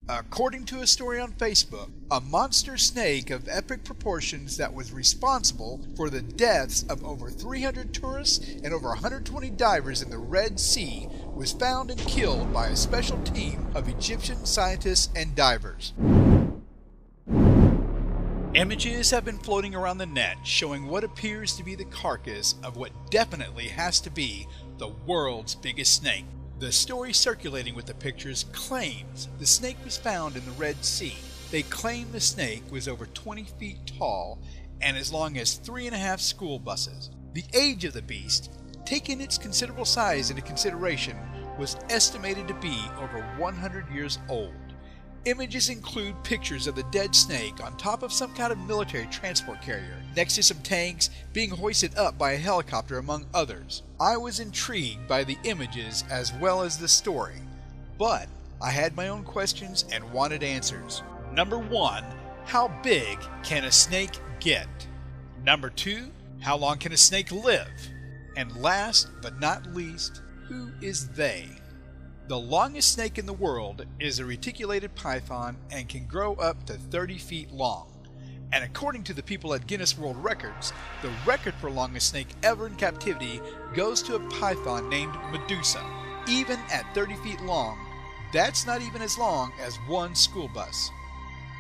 According to a story on Facebook, a monster snake of epic proportions that was responsible for the deaths of over 300 tourists and over 120 divers in the Red Sea was found and killed by a special team of Egyptian scientists and divers. Images have been floating around the net showing what appears to be the carcass of what definitely has to be the world's biggest snake. The story circulating with the pictures claims the snake was found in the Red Sea. They claim the snake was over 20 feet tall and as long as 3.5 school buses. The age of the beast, taking its considerable size into consideration, was estimated to be over 100 years old. Images include pictures of the dead snake on top of some kind of military transport carrier, next to some tanks, being hoisted up by a helicopter, among others. I was intrigued by the images as well as the story, but I had my own questions and wanted answers. Number 1, how big can a snake get? Number 2, how long can a snake live? And last but not least, who is they? The longest snake in the world is a reticulated python and can grow up to 30 feet long. And according to the people at Guinness World Records, the record for longest snake ever in captivity goes to a python named Medusa. Even at 30 feet long, that's not even as long as one school bus.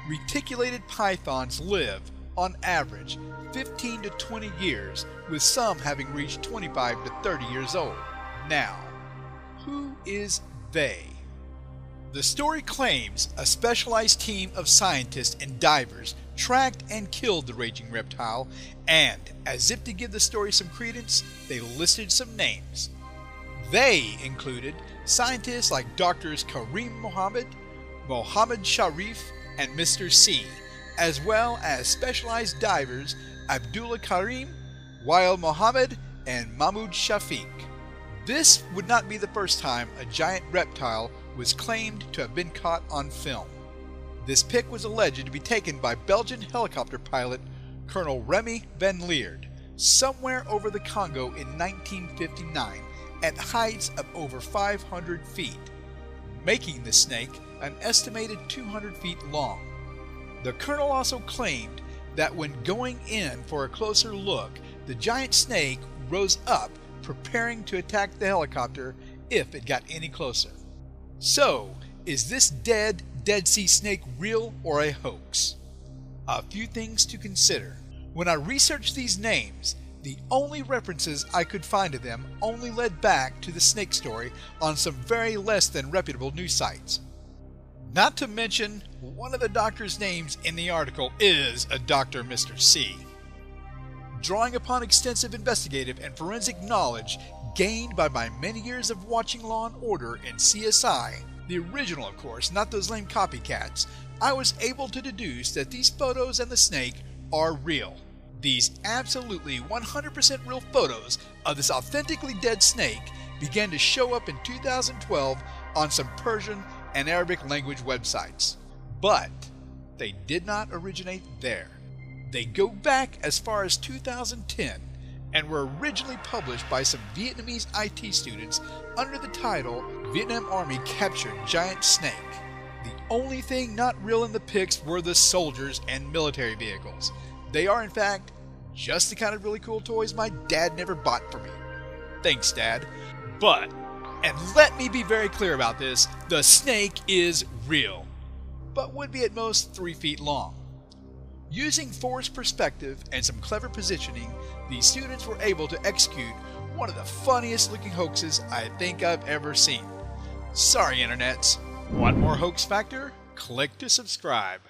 Reticulated pythons live, on average, 15 to 20 years, with some having reached 25 to 30 years old. Now, who is they? The story claims a specialized team of scientists and divers tracked and killed the raging reptile, and, as if to give the story some credence, they listed some names. They included scientists like Drs. Karim Mohammed, Mohammed Sharif, and Mr. C, as well as specialized divers Abdullah Karim, Wael Mohammed, and Mahmoud Shafiq. This would not be the first time a giant reptile was claimed to have been caught on film. This pic was alleged to be taken by Belgian helicopter pilot Colonel Remy van Lierde somewhere over the Congo in 1959 at heights of over 500 feet, making the snake an estimated 200 feet long. The colonel also claimed that when going in for a closer look, the giant snake rose up, preparing to attack the helicopter if it got any closer. So, is this Dead Sea snake real or a hoax? A few things to consider. When I researched these names, the only references I could find to them only led back to the snake story on some very less than reputable news sites. Not to mention, one of the doctor's names in the article is a Dr. Mr. C. Drawing upon extensive investigative and forensic knowledge gained by my many years of watching Law & Order and CSI, the original of course, not those lame copycats, I was able to deduce that these photos and the snake are real. These absolutely 100% real photos of this authentically dead snake began to show up in 2012 on some Persian and Arabic language websites. But they did not originate there. They go back as far as 2010 and were originally published by some Vietnamese IT students under the title Vietnam Army Captured Giant Snake. The only thing not real in the pics were the soldiers and military vehicles. They are in fact just the kind of really cool toys my dad never bought for me. Thanks, Dad. But, and let me be very clear about this, the snake is real, but would be at most 3 feet long. Using forced perspective and some clever positioning, these students were able to execute one of the funniest looking hoaxes I think I've ever seen. Sorry, internets. Want more hoax factor? Click to subscribe.